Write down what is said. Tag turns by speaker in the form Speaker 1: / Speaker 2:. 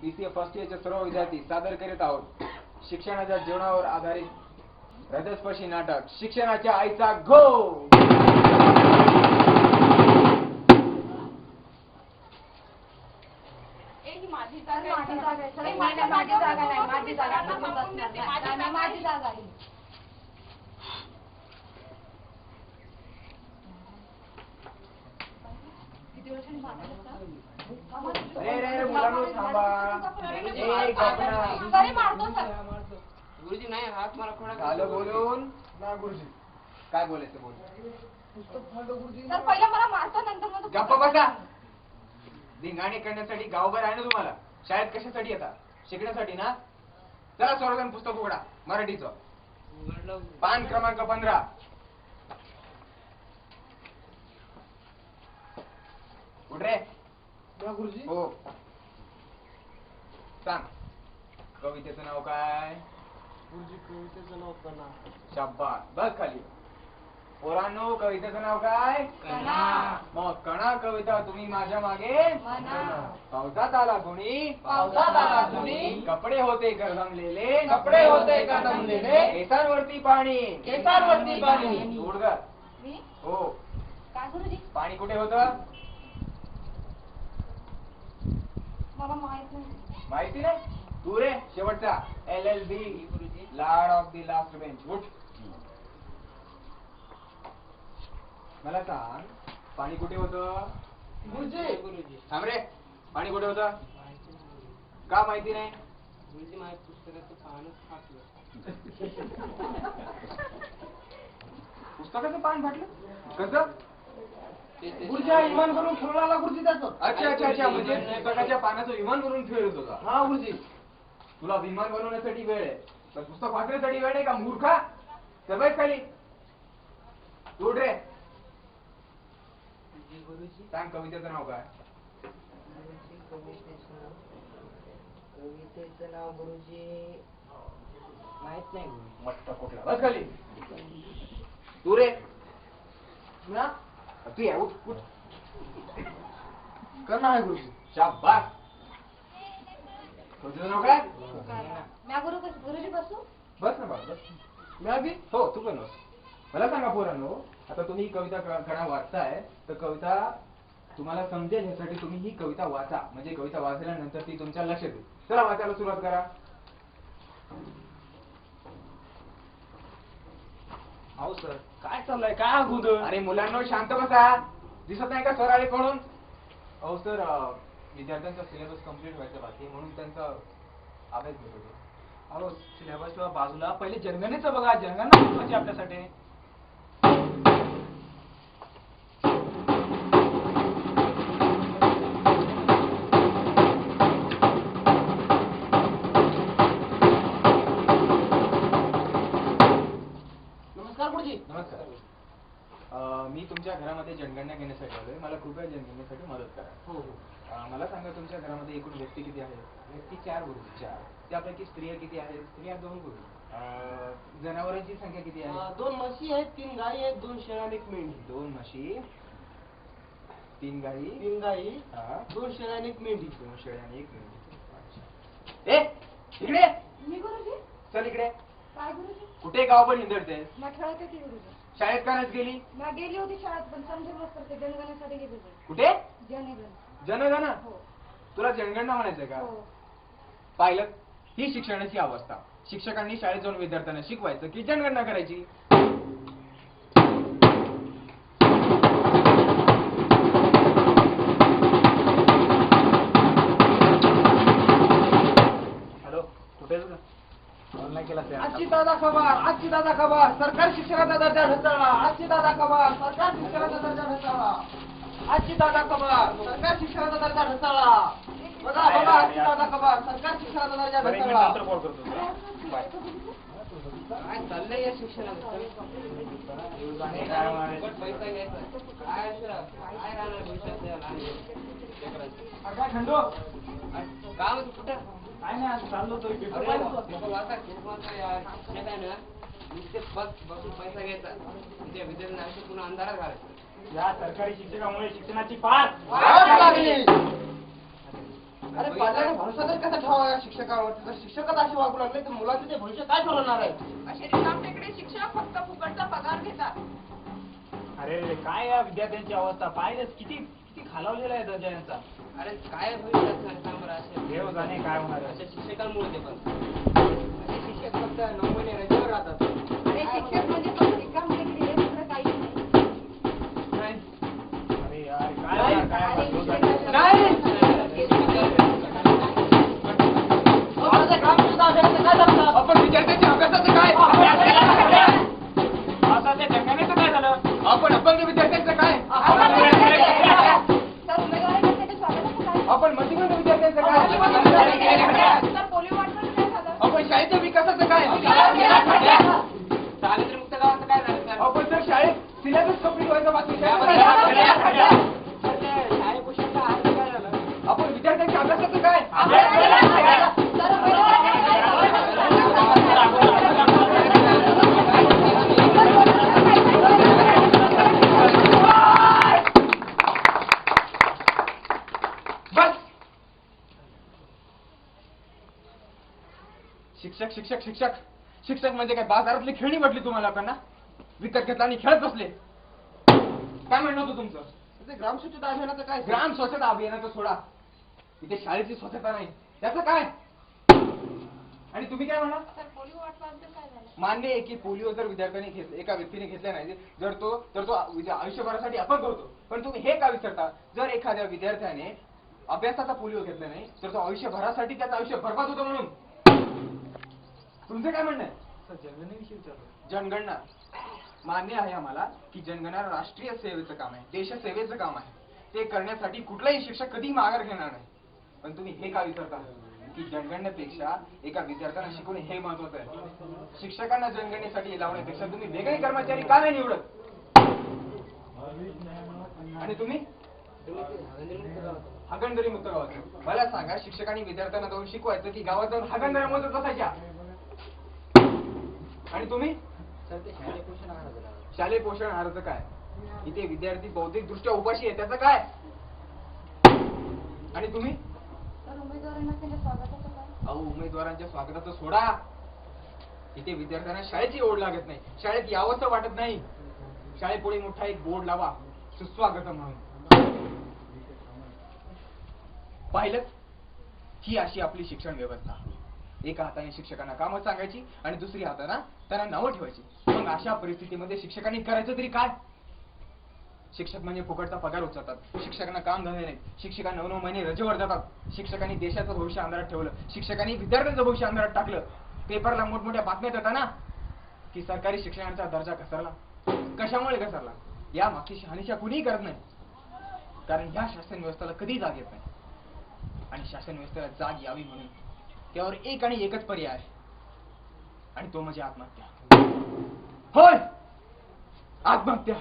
Speaker 1: BCA first इयरचे सर्व विद्यार्थी सादर करीत आहोत शिक्षणाच्या जीवनावर आधारित हृदयस्पर्शी नाटक शिक्षणाच्या आईचा घो.
Speaker 2: माझी जागा आहे.
Speaker 1: अरे मुलांनो थांबा.
Speaker 3: गुरुजी नाही हात मला खोडा
Speaker 1: झालं बोलून.
Speaker 4: ना गुरुजी.
Speaker 1: काय बोलायचं बोल.
Speaker 4: पुस्तक फाडलं गुरुजी.
Speaker 2: तर पहिला मला मारतो नंतर मग
Speaker 1: गप्पा बसा. धिंगाणे करण्यासाठी गावभर आहे ना तुम्हाला. शाळेत कशासाठी येतात? शिकण्यासाठी ना. चला सर्वजण पुस्तक उघडा मराठीचं. पान क्रमांक 15. उठ रे.
Speaker 4: ना गुरुजी.
Speaker 1: हो सांग. कवितेचं नाव काय?
Speaker 4: गुरुजी कवितेचं नाव कणा.
Speaker 1: शाबास. बस खाली. पोरांनो कवितेचं नाव काय?
Speaker 2: कणा.
Speaker 1: मग कणा कविता तुम्ही माझ्या मागे. पावसात आला कुणी.
Speaker 2: पावसात आला कुणी.
Speaker 1: कपडे होते गरमलेले.
Speaker 4: कपडे होते गरमलेले.
Speaker 1: केसांवरती पाणी.
Speaker 4: केसांवरती पाणी.
Speaker 1: उठ ग.
Speaker 2: मी
Speaker 1: हो.
Speaker 2: काय गुरुजी?
Speaker 1: पाणी कुठे होतं?
Speaker 2: मला माहित नाही.
Speaker 1: माहिती नाही. तू रे शेवटचा LLB Lord of the last bench. उठ. मला सांग पाणी कुठे होतं?
Speaker 4: गुरुजी.
Speaker 1: थांब रे. पाणी कुठे होतं? का माहिती नाही?
Speaker 3: गुरुजी माझ्या पुस्तकाचं पानच फाटलं.
Speaker 1: पुस्तकाचं पान फाटलं? कसं?
Speaker 4: गुरुजी हा इमान करून ठेवला गुरुजी त्याचं.
Speaker 1: अच्छा अच्छा अच्छा. म्हणजे पुस्तकाच्या पानाचं विमान करून ठेवत होता.
Speaker 4: हा गुरुजी.
Speaker 1: तुला विमान बनवण्यासाठी वेळ आहे पण पुस्तक वाचण्यासाठी वेळ नाही का मूर्खा? सगळं खाली. उठ रे.
Speaker 3: गुरुजी
Speaker 1: सांग कवितेचं नाव काय?
Speaker 3: कवितेचं नाव गुरुजी माहित नाही गुरुजी.
Speaker 1: मट्ट कुठला. बस खाली. तू रे.
Speaker 4: ना
Speaker 1: तू या. उठ उठ.
Speaker 4: कणा आहे गुरुजी.
Speaker 1: शाबास. कवितेचं नाव काय?
Speaker 2: म्या गुरुजी बसू.
Speaker 1: बस ना बाळ बस.
Speaker 4: म्या बी.
Speaker 1: हो तू पण बस. मला सांगा पोरांनो आता तुम्ही ही कविता कणा वाचताय तर कविता तुम्हाला समजेल ह्यासाठी तुम्ही ही कविता वाचा. म्हणजे कविता वाचल्यानंतर ती तुमच्या लक्षात येईल. चला वाचायला सुरुवात करा.
Speaker 4: अहो सर काय चाललंय काय अगोदर.
Speaker 1: अरे मुलांनो शांत बसा. दिसत नाही का सर आले कोणून? अहो सर विद्यार्थ्यांचा सिलेबस कम्प्लीट व्हायचा बाकी म्हणून त्यांचा अभ्यास घेत होते.
Speaker 4: अहो सिलेबस किंवा बाजूला पहिले जनगणनेचं बघा. जनगणना महत्वाची आपल्यासाठी. नमस्कार गुरुजी.
Speaker 1: नमस्कार. मी तुमच्या घरामध्ये जनगणना घेण्यासाठी आलोय. मला कृपया जनगणनेसाठी मदत करा.
Speaker 4: हो हो.
Speaker 1: मला सांगा तुमच्या घरामध्ये एकूण व्यक्ती किती आहेत? व्यक्ती 4 गुरुजी. 4. त्यापैकी स्त्रिया किती आहेत? स्त्रिया 2 गुरुजी. जनावरांची संख्या किती आहे?
Speaker 4: 2 म्हशी आहेत, 3 गायी आहेत, 2 शेळ्या आणि 1 मेंढी.
Speaker 1: 2 म्हशी 3 गाई
Speaker 4: 3 गायी,
Speaker 1: हा,
Speaker 4: 2 शेळ्या आणि 1 मेंढी.
Speaker 1: 2 शेळ्या आणि 1 मेंढी. ए इकडे.
Speaker 2: मी गुरुजी.
Speaker 1: चल इकडे.
Speaker 2: काय गुरुजी?
Speaker 1: कुठे गावभर हिंडतेस?
Speaker 2: म्या खेळत होती गुरुजी.
Speaker 1: शाळेत का नच गेली?
Speaker 2: म्या गेली होती शाळेत पण समजून नसतं ते जनगणनेसाठी गेली होती.
Speaker 1: कुठे?
Speaker 2: जनगणना.
Speaker 1: जनगणना.
Speaker 2: हो
Speaker 1: तुला जनगणना म्हणायचंय का?
Speaker 2: हो.
Speaker 1: पाहिलं ही शिक्षणाची अवस्था. शिक्षकांनी शाळेत जाऊन विद्यार्थ्यांना शिकवायचं की जनगणना करायची. हॅलो कुठेच का? ऑनलाईन केला
Speaker 4: आजची ताजा खबर. आजची ताजा खबर. सरकारी शिक्षणाचा दर्जा ढासळला. आजची ताजा खबर. सरकारी शिक्षणाचा दर्जा ढासळला. आजची ताजा खबर. सरकारी शिक्षणाचा दर्जा ढासळला. बघा बघा आजची ताजा खबर. सरकारी शिक्षणाचा दर्जा ढासळला.
Speaker 1: कॉल करतो. बाय.
Speaker 3: काय चाललंय या शिक्षणात? पैसा घ्यायचा काय काय राहणार भविष्यात त्या लहान लेकरांचं?
Speaker 4: काय खंडो.
Speaker 3: काय म्हणतो कुठं?
Speaker 4: काय नाही आज चाललो होतो इकडे.
Speaker 3: अरे नको वाचा खेळमाचा यार. शिक्षक आहे ना नुसते बसून पैसा घ्यायचा त्या विद्यार्थ्यांना आयुष्य पुन्हा अंधारात घालायचं.
Speaker 4: या सरकारी शिक्षकामुळे शिक्षणाची पार
Speaker 1: वाट लागली.
Speaker 4: अरे पाल्याने भरोसा तरी कसा ठेवावा या शिक्षकावरती? जर शिक्षकच असे वागू लागले तर मुलांचं ते भविष्य काय ठरवणार आहे?
Speaker 5: असे रिकामटेकडे शिक्षक फक्त फुकटचा पगार घेतात.
Speaker 6: अरे रे, काय या विद्यार्थ्यांची अवस्था पाहिलंच किती किती खालावलेला आहे दर्जा यांचा.
Speaker 3: अरे काय भविष्यात सर सांग बरं असे
Speaker 6: देव जाणे काय होणार आहे.
Speaker 3: अशा शिक्षकांमुळे ते पण
Speaker 1: असे शिक्षक फक्त 9 महिने रजेवर राहतात.
Speaker 2: अरे शिक्षक म्हणजे फक्त रिकामटेकडे हे दुसरं काही नाही.
Speaker 6: अरे यार काय
Speaker 4: नाही.
Speaker 6: काय
Speaker 2: अरे
Speaker 6: देव
Speaker 2: विषय
Speaker 6: जाणे.
Speaker 4: माझं काम सुद्धा अभ्यासाचं काय झालं?
Speaker 1: आपण विद्यार्थ्यांच्या अभ्यासाचं काय?
Speaker 6: आता त्या जंगलाचं काय झालं.
Speaker 1: आपण अपंग विद्यार्थ्यांचं काय?
Speaker 2: तर उमेदवारांच्या त्याच्या स्वागताचं काय?
Speaker 1: आपण मतिमंद विद्यार्थ्यांचं काय?
Speaker 2: तर पोलिओ वाटपाचं काय झालं?
Speaker 1: आपण शाळेच्या विकासाचं काय?
Speaker 3: चालेल मुक्त गावाचं काय झालं सर
Speaker 1: आपण जर शाळेत सिलेबस कंप्लीट व्हायचा बाकी
Speaker 6: शाळेपोषणचा अर्थ काय झालं.
Speaker 1: आपण विद्यार्थ्यांच्या अभ्यासाचं काय?
Speaker 2: तर उमेदवारांच्या
Speaker 1: बस. शिक्षक शिक्षक शिक्षक शिक्षक म्हणजे काय बाजारातली खेळणी म्हटली तुम्हाला लोकांना? विकत घेतला आणि खेळत बसले. काय म्हणणं होतं तुमचं?
Speaker 4: ते ग्रामस्वच्छता अभियानाचं काय?
Speaker 1: ग्राम स्वच्छता अभियानाचं सोडा. इथे शाळेची स्वच्छता नाही त्याचं काय? आणि तुम्ही काय म्हणा?
Speaker 2: तर पोलिओ वाटपाचं काय झालं?
Speaker 1: मान्य आहे की पोलिओ जर विद्यार्थ्याने घेतला, एका व्यक्तीने घेतला नाही तर तो आयुष्यभरासाठी अपंग होतो. पण तुम्ही हे का विसरता? जर एखाद्या विद्यार्थ्याने अभ्यासाचा पोलिओ घेतला नाही तर तो आयुष्यभरासाठी त्याचं आयुष्य बर्बाद होतं म्हणून. तुमचं काय म्हणणं आहे?
Speaker 6: जनगणनेविषयी विचारलं.
Speaker 1: जनगणना मान्य आहे आम्हाला की जनगणना राष्ट्रीय सेवेचं काम आहे, देशसेवेचं काम आहे. ते करण्यासाठी कुठलाही शिक्षक कधी माघार घेणार नाही. पण तुम्ही हे का विसरता की जनगणनेपेक्षा एका विद्यार्थ्यांना शिकवणे हे महत्वाचं आहे. शिक्षकांना जनगणनेसाठी लावण्यापेक्षा तुम्ही वेगळे कर्मचारी का नाही निवडत? आणि तुम्ही हागणदारी मुक्त गावाचं मला सांगा, शिक्षकांनी विद्यार्थ्यांना जाऊन शिकवायचं की गावात जाऊन हागणदाऱ्या मोजत बसायच्या? आणि तुम्ही
Speaker 3: सर ते शाळेत पोषण आहाराचं काय?
Speaker 1: शालेय पोषण आहाराचं काय? इथे विद्यार्थी बौद्धिक दृष्ट्या उपाशी आहे त्याचं काय? आणि तुम्ही
Speaker 2: तर उमेदवारांना त्यांच्या स्वागताचं काय?
Speaker 1: अहो उमेदवारांच्या स्वागताचं सोडा. इथे विद्यार्थ्यांना शाळेची ओढ लागत नाही, शाळेत यावंसं वाटत नाही. शाळेपुढे मोठा एक बोर्ड लावा, सुस्वागतम म्हणून. पाहिलं? ही अशी आपली शिक्षण व्यवस्था. एका हाताने शिक्षकांना कामं सांगायची आणि दुसरी हाताने त्यांना नावं ठेवायची. मग अशा परिस्थितीमध्ये शिक्षकांनी करायचं तरी काय? शिक्षक म्हणजे फुकटचा पगार उचलतात, शिक्षकांना काम धंदे नाही, शिक्षकांना 9 महिने रजेवर जातात. शिक्षकांनी देशाचं भविष्य अंधारात ठेवलं, शिक्षकांनी विद्यार्थ्यांचं भविष्य अंधारात टाकलं. पेपरला मोठमोठ्या बातम्या येतात ना की सरकारी शिक्षणाचा दर्जा घसरला. कशामुळे घसरला? या मागची शहानिशा कुणीही करत नाही. कारण ह्या शासन व्यवस्थेला कधी जाग येत नाही. आणि शासन व्यवस्थेला जाग यावी म्हणून त्यावर एक आणि एकच पर्याय आहे, आणि तो म्हणजे आत्महत्या. होय, आत्महत्या.